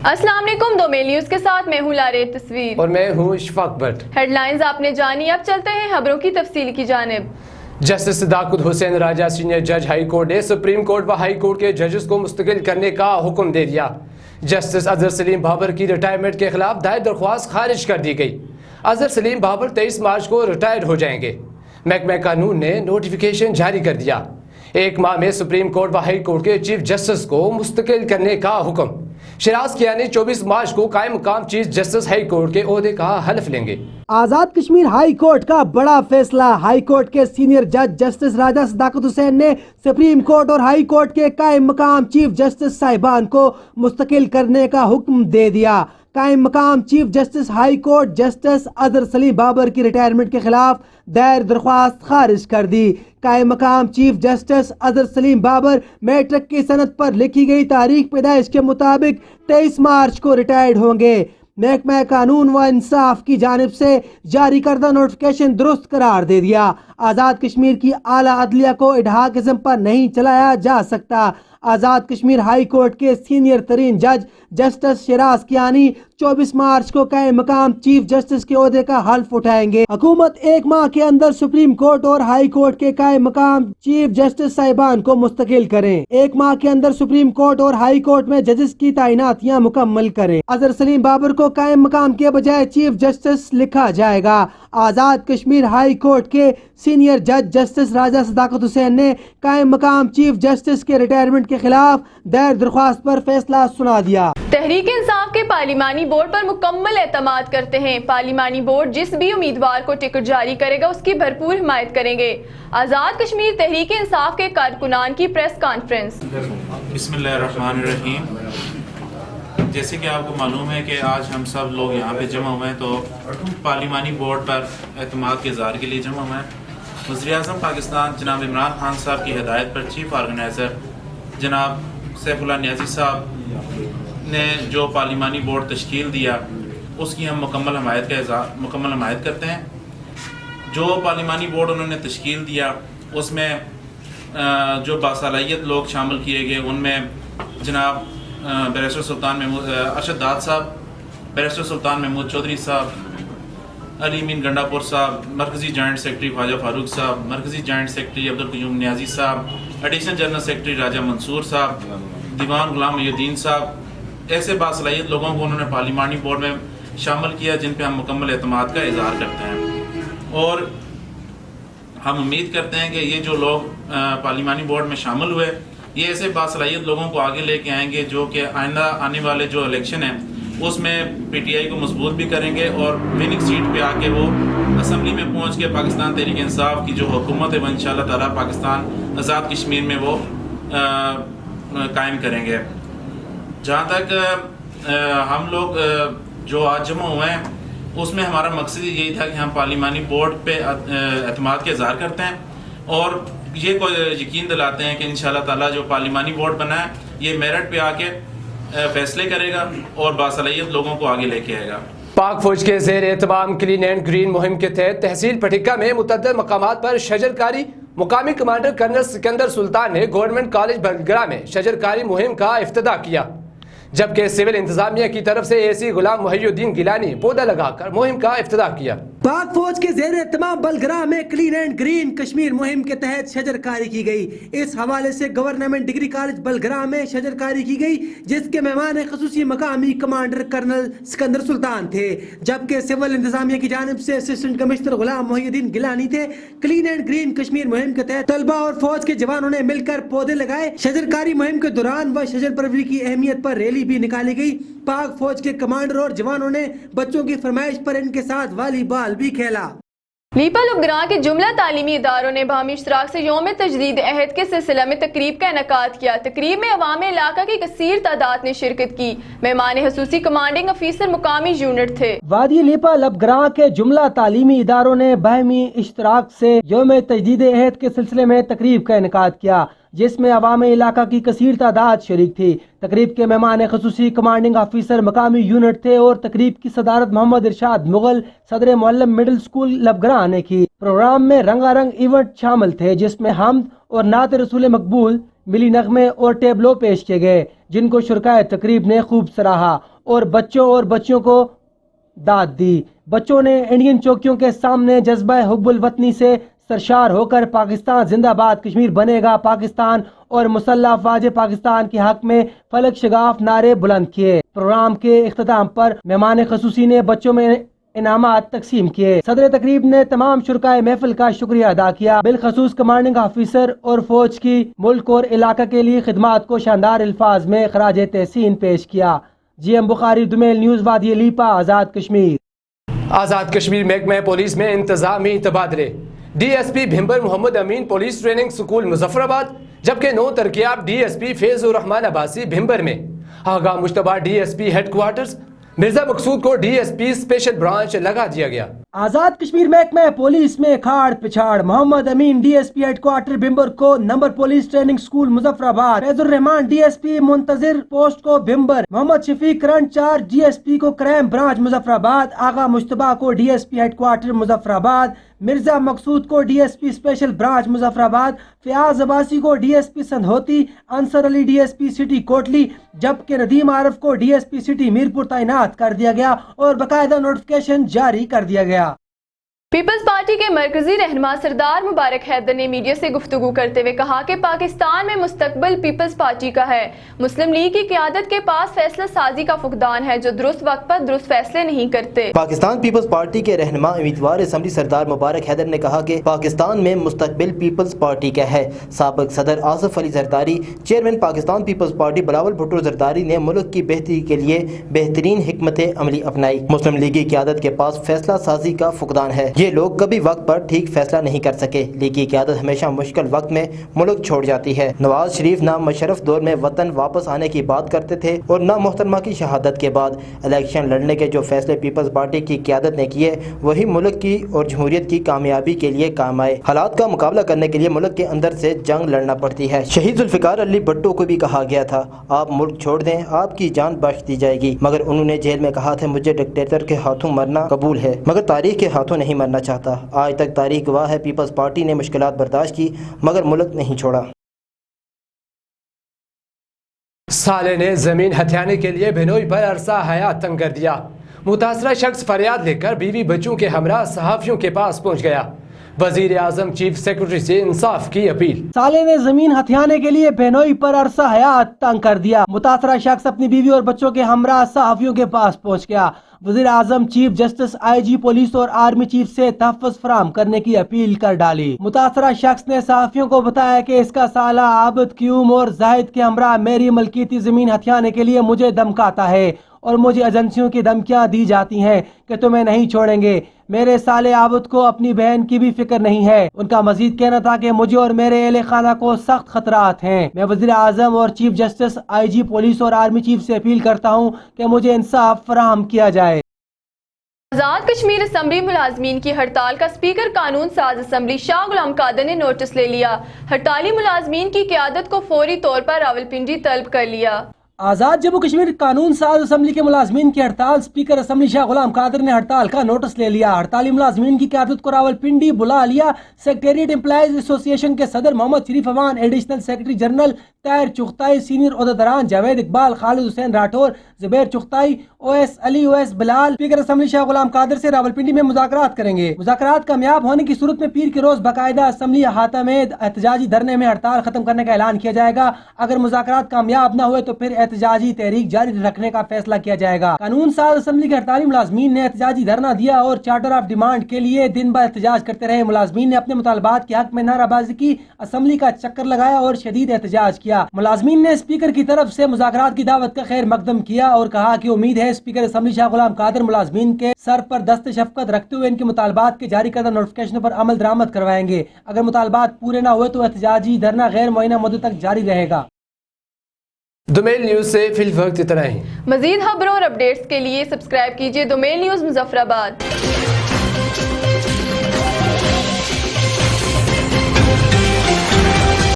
अस्सलाम वालेकुम। दो मेल न्यूज के साथ मैं हूँ लारे तस्वीर और मैं हूँ इशफाक भट्ट। हेडलाइंस आपने जानी, अब चलते हैं खबरों की तफसील की जानिब। जस्टिस सदाकत हुसैन राजा सीनियर जज हाई कोर्ट ने सुप्रीम कोर्ट व हाई कोर्ट के जजेस को मुस्तकिल करने का हुक्म दे दिया। जस्टिस अजहर सलीम बाबर की रिटायरमेंट के खिलाफ दायर दरख्वास्त खारिज कर दी गई। अजहर सलीम बाबर 23 मार्च को रिटायर हो जाएंगे। महकमा कानून ने नोटिफिकेशन जारी कर दिया। एक माह में सुप्रीम कोर्ट व हाई कोर्ट के चीफ जस्टिस को मुस्तकिल करने का हुक्म। शिराज कियानी 24 मार्च को कायम मकाम चीफ जस्टिस हाई कोर्ट के ओहदे का हल्फ लेंगे। आजाद कश्मीर हाई कोर्ट का बड़ा फैसला। हाई कोर्ट के सीनियर जज जस्टिस राजा सदाकत हुसैन ने सुप्रीम कोर्ट और हाई कोर्ट के कायम मकाम चीफ जस्टिस साहिबान को मुस्तकिल करने का हुक्म दे दिया। कायम मकाम chief justice high court justice Azhar Saleem Babar की रिटायरमेंट के खिलाफ दायर दरख्वास्त खारिज कर दी। कायम मकाम chief justice Azhar Saleem Babar matric की सनद पर लिखी गई तारीख पैदाइश के मुताबिक 23 मार्च को रिटायर्ड होंगे। महकमा कानून व इंसाफ की जानिब से जारी करदा नोटिफिकेशन दुरुस्त करार दे दिया। आज़ाद कश्मीर की आला अदलिया को इडहा किस्म पर नहीं चलाया जा सकता। आज़ाद कश्मीर हाई कोर्ट के सीनियर तरीन जज जस्टिस शिराज कियानी 24 मार्च को कायम मकाम चीफ जस्टिस के ओहदे का हल्फ उठाएंगे। हुकूमत एक माह के अंदर सुप्रीम कोर्ट और हाई कोर्ट के कायम मकाम चीफ जस्टिस साहिबान को मुस्तकिल करें। एक माह के अंदर सुप्रीम कोर्ट और हाई कोर्ट में जजेस की तैनातियां मुकम्मल करें। अजहर सलीम बाबर को कायम मकाम के बजाय चीफ जस्टिस लिखा जाएगा। आज़ाद कश्मीर हाई कोर्ट के सीनियर जज जस्टिस राजा सदाकत हुसैन ने कायम मकाम चीफ जस्टिस के रिटायरमेंट के खिलाफ दायर दरख्वास्त पर फैसला सुना दिया। तहरीक इंसाफ के पार्लिमानी बोर्ड पर मुकम्मल एतमाद करते हैं। पार्लिमानी बोर्ड जिस भी उम्मीदवार को टिकट जारी करेगा उसकी भरपूर हिमायत करेंगे। आज़ाद कश्मीर तहरीक इंसाफ के कारकुनान की प्रेस कॉन्फ्रेंस। बिस्मिल्लाहिर्रहमानिर्रहीम। जैसे कि आपको मालूम है कि आज हम सब लोग यहाँ पे जमा हुए हैं, तो पार्लिमानी बोर्ड पर एतमाद के इज़हार के लिए जमा हुए हैं। वज़ीर-ए-आज़म पाकिस्तान जनाब इमरान खान साहब की हिदायत पर चीफ ऑर्गेनाइज़र जनाब सैफुल्लाह नियाज़ी साहब ने जो पार्लिमानी बोर्ड तश्कील दिया उसकी हम मुकम्मल हमायत करते हैं। जो पार्लिमानी बोर्ड उन्होंने तश्कील दिया उसमें जो बासलाहियत लोग शामिल किए गए, उनमें जनाब बैरिस्टर सुल्तान महमूद अरशद दाद साहब, बैरिस्टर सुल्तान महमूद चौधरी साहब, अली मीन गंडापुर साहब, मरकज़ी जॉइंट सेक्रेटरी ख्वाजा फारूक साहब, मरकज़ी जॉइंट सेक्रेटरी अब्दुल क़य्यूम नियाज़ी साहब, एडिशनल जनरल सेक्रेटरी राजा मंसूर साहब, दीवान गुलाम मोहिउद्दीन साहब, ऐसे बासलाहियत लोगों को उन्होंने पार्लिमानी बोर्ड में शामिल किया जिन पे हम मुकम्मल एतमाद का इज़हार करते हैं। और हम उम्मीद करते हैं कि ये जो लोग पार्लिमानी बोर्ड में शामिल हुए, ये ऐसे बासलाहियत लोगों को आगे लेके आएंगे जो कि आइंदा आने वाले जो इलेक्शन है उसमें पीटीआई को मजबूत भी करेंगे और विनिंग सीट पे आके वो असम्बली में पहुंच के पाकिस्तान तहरीक इंसाफ की जो हुकूमत है वो इंशाअल्लाह ताला पाकिस्तान आज़ाद कश्मीर में वो कायम करेंगे। जहाँ तक हम लोग जो आज जमा हुए हैं उसमें हमारा मकसद यही था कि हम पार्लिमानी बोर्ड पे एतमाद के इज़हार करते हैं और ये कोई यकीन दिलाते हैं कि इंशाअल्लाह ताला जो पार्लिमानी बोर्ड बना है ये मेरिट पे आके फैसले करेगा और बासलाहियत लोगों को आगे लेके आएगा। पाक फौज के ज़ेर एहतमाम क्लीन एंड ग्रीन मुहिम के तहत तहसील पटिक्का में मुतअद्दिद मकामात पर शजरकारी मुकामी कमांडर कर्नल सिकंदर सुल्तान ने गवर्नमेंट कॉलेज बलगरा में शजरकारी मुहिम का इफ्तिताह किया, जबकि सिविल इंतजामिया की तरफ से एसी गुलाम मोहिउद्दीन गिलानी पौधा लगाकर मुहिम का इफ्तिताह किया। पाक फौज के ज़ेर एहतमाम बलगरा में क्लीन एंड ग्रीन कश्मीर मुहिम के तहत शजरकारी की गई। इस हवाले से गवर्नमेंट डिग्री कॉलेज बलगरा में शजरकारी की गई, जिसके मेहमान खसूसी मकामी कमांडर कर्नल सिकंदर सुल्तान थे, जबकि सिविल इंतजामिया की जानिब से असिस्टेंट कमिश्नर गुलाम मोहिउद्दीन गिलानी थे। क्लीन एंड ग्रीन कश्मीर मुहिम के तहत तलबा और फौज के जवानों ने मिलकर पौधे लगाए। शजरकारी मुहिम के दौरान व शजर परवरी की अहमियत पर रैली भी निकाली गई। पाक फौज के कमांडर और जवानों ने बच्चों की फरमाइश पर इनके साथ वॉलीबॉल भी खेला। लीपा लुबगरां के जुमला तालीमी इदारों ने बाहमी इश्तराक से यौम तजदीद अहद के सिलसिला में तकरीब का इनेकाद किया। तकरीब में अवाम इलाका की कसीर तादाद ने शिरकत की। मेहमान खसूसी कमांडिंग अफीसर मुकामी यूनिट थे। वादी लीपा लबगरां के जुमला तालीमी इदारों ने बाहमी इश्तराक से यौम तजदीद अहद के सिलसिले में तकरीब का इनेकाद किया, जिसमें अवाम इलाका की कसीर तादाद शरीक थी। तकरीब के मेहमान खसूसी कमांडिंग ऑफिसर मकामी यूनिट थे और तकरीब की सदारत मोहम्मद इरशाद मुगल सदर मुअल्लम मिडिल स्कूल लबगरां ने की। प्रोग्राम में रंगारंग इवेंट शामिल थे, जिसमें हमद और नात रसूल मकबूल, ملی نغمے اور ٹیبلو پیش کیے گئے جن کو شرکائے تقریب نے خوب سراہا اور بچوں کو داد دی۔ بچوں نے انڈین چوکیوں کے سامنے جذبہ حب الوطنی سے سرشار ہو کر پاکستان زندہ باد، کشمیر بنے گا پاکستان اور مسلح افواج پاکستان کے حق میں فلک شگاف نعرے بلند کیے۔ پروگرام کے اختتام پر مہمان خصوصی نے بچوں میں انعامات تقسیم کیے۔ صدر تقریب نے تمام شرکائے محفل کا شکریہ ادا کیا، بالخصوص کمانڈنگ آفیسر اور فوج کی ملک اور علاقہ کے لیے خدمات کو شاندار الفاظ میں خراج تحسین پیش کیا۔ جی ایم بخاری، دومیل نیوز، وادی لیپا، آزاد کشمیر۔ آزاد کشمیر محکمہ پولیس میں انتظامی تبادلے۔ D S P Bhimber Muhammad Amin police training school Muzaffarabad, جبکہ نو ترقیاب D S P Faiz ur-Rehman Abbasi Bhimber میں۔ Agha Mushtaba D S P headquarters Mirza Maqsood کو D S P special branch لگا دیا گیا۔ آزاد کشمیر محکمہ پولیس میں کھاڑ پچھاڑ، Muhammad Amin D S P headquarter Bhimber کو number police training school Muzaffarabad, Faiz ur-Rehman D S پی منتظر پوسٹ کو Bhimber, Muhammad Shafiq current charge D S P کو crime branch Muzaffarabad, Agha Mushtaba کو D S P headquarter Muzaffarabad, Mirza Maqsood کو D S P special branch Muzaffarabad, Fayyaz Abbasi کو D S P Sudhnoti, Ansar Ali D S P city Kotli, جبکہ ندیم عارف کو D S P city Mirpur تعینات کر دیا گیا اور باقاعدہ نوٹیفکیشن جاری کر دیا گیا۔ پیپلز پارٹی کے مرکزی رہنما سردار مبارک حیدر نے میڈیا سے گفتگو کرتے ہوئے کہا کہ پاکستان میں مستقبل پیپلز پارٹی کا ہے۔ مسلم لیگ کی قیادت کے پاس فیصلہ سازی کا فقدان ہے، جو درست وقت پر درست فیصلے نہیں کرتے۔ پاکستان پیپلز پارٹی کے رہنما امیدوار اسمبلی سردار مبارک حیدر نے کہا کہ پاکستان میں مستقبل پیپلز پارٹی کا ہے۔ سابق صدر Asif Ali Zardari, chairman Pakistan Peoples Party Bilawal Bhutto Zardari نے ملک کی بہتری کے لیے بہترین حکمت عملی اپنائی۔ مسلم لیگ کی قیادت کے پاس فیصلہ سازی کا فقدان ہے۔ یہ لوگ کبھی وقت پر ٹھیک فیصلہ نہیں کر سکے۔ لیگ کی قیادت ہمیشہ مشکل وقت میں ملک چھوڑ جاتی ہے۔ نواز شریف نہ مشرف دور میں وطن واپس آنے کی بات کرتے تھے اور نہ محترمہ کی شہادت کے بعد الیکشن لڑنے کے جو فیصلے پیپلز پارٹی کی قیادت نے کیے وہی ملک کی اور جمہوریت کی کامیابی کے لیے کام آئے۔ حالات کا مقابلہ کرنے کے لیے ملک کے اندر سے جنگ لڑنا پڑتی ہے۔ شہید ذوالفقار علی بھٹو کو بھی کہا گیا تھا آپ ملک چھوڑ دیں، آپ کی جان بخش دی جائے گی، مگر انہوں نے جیل میں کہا تھا مجھے ڈکٹیٹر کے ہاتھوں مرنا قبول ہے، مگر تاریخ کے ہاتھوں نہیں مرنا چاہتا۔ آج تک تاریخ گواہ ہے پیپلز پارٹی نے مشکلات برداشت کی مگر ملک نہیں چھوڑا۔ سالے نے زمین ہتھیانے کے لیے بہنوئی پر عرصہ حیات تنگ کر دیا۔ متاثرہ شخص فریاد لے کر بیوی بچوں کے ہمراہ صحافیوں کے پاس پہنچ گیا۔ وزیر اعظم چیف سیکرٹری سے انصاف کی اپیل۔ سالے نے زمین ہتھیانے کے لیے بہنوئی پر عرصہ حیات تنگ کر دیا۔ متاثرہ شخص اپنی بیوی اور بچوں کے ہمراہ صحافیوں کے پاس پہنچ گیا۔ وزیر اعظم چیف جسٹس آئی جی پولیس اور آرمی چیف سے تحفظ فراہم کرنے کی اپیل کر ڈالی۔ متاثرہ شخص نے صحافیوں کو بتایا کہ اس کا سالہ عابد قیوم اور زاہد کے ہمراہ میری ملکیتی زمین ہتھیانے کے لیے مجھے دھمکاتا ہے اور مجھے ایجنسیوں کی دھمکیاں دی جاتی ہیں کہ تمہیں نہیں چھوڑیں گے۔ میرے سالے عابد کو اپنی بہن کی بھی فکر نہیں ہے۔ ان کا مزید کہنا تھا کہ مجھے اور میرے اہل خانہ کو سخت خطرات ہیں۔ میں وزیر اعظم اور چیف جسٹس آئی جی پولیس اور آرمی چیف سے اپیل کرتا ہوں کہ مجھے انصاف فراہم کیا جائے۔ آزاد کشمیر اسمبلی ملازمین کی ہڑتال کا اسپیکر قانون ساز اسمبلی شاہ غلام قادر نے نوٹس لے لیا۔ ہڑتالی ملازمین کی قیادت کو فوری طور پر راولپنڈی طلب کر لیا۔ آزاد جموں کشمیر قانون ساز اسمبلی کے ملازمین کی ہڑتال، اسپیکر اسمبلی شاہ غلام قادر نے ہڑتال کا نوٹس لے لیا۔ ہڑتالی ملازمین کی قیادت کو راولپنڈی بلا لیا۔ سیکریٹریٹ امپلائیز ایسوسی ایشن کے صدر Muhammad Sharif Awan, additional secretary general Tahir Chughtai, senior عہدیداران Javed Iqbal, Khalid Hussain Rathore, Zubair Chughtai, O S Ali, O S Bilal speaker assembly Shah Ghulam Qadir سے راولپنڈی میں مذاکرات کریں گے۔ مذاکرات کامیاب ہونے کی صورت میں پیر کے روز باقاعدہ اسمبلی احاطہ میں احتجاجی دھرنے میں ہڑتال ختم کرنے کا اعلان کیا جائے گا۔ اگر مذاکرات کامیاب نہ ہوئے تو پھر احتجاجی تحریک جاری رکھنے کا فیصلہ کیا جائے گا۔ قانون ساز اسمبلی کے ہڑتالی ملازمین نے احتجاجی دھرنا دیا اور چارٹر آف ڈیمانڈ کے لیے دن بھر احتجاج کرتے رہے۔ ملازمین نے اپنے مطالبات کے حق میں نعرہ بازی کی، اسمبلی کا چکر لگایا اور شدید احتجاج کیا۔ ملازمین نے اسپیکر کی طرف سے مذاکرات کی دعوت کا خیر مقدم کیا اور کہا کہ امید ہے اسپیکر اسمبلی شاہ غلام قادر ملازمین کے سر پر دست شفقت رکھتے ہوئے ان کے مطالبات کے جاری کردہ نوٹیفکیشن پر عمل درآمد کروائیں گے۔ اگر مطالبات پورے نہ ہوئے تو احتجاجی دھرنا غیر معینہ مدت تک جاری رہے گا۔ دومیل نیوز سے فی الوقت اتنا ہی۔ مزید خبروں اور اپڈیٹس کے لیے سبسکرائب کیجیے دومیل نیوز مظفر آباد۔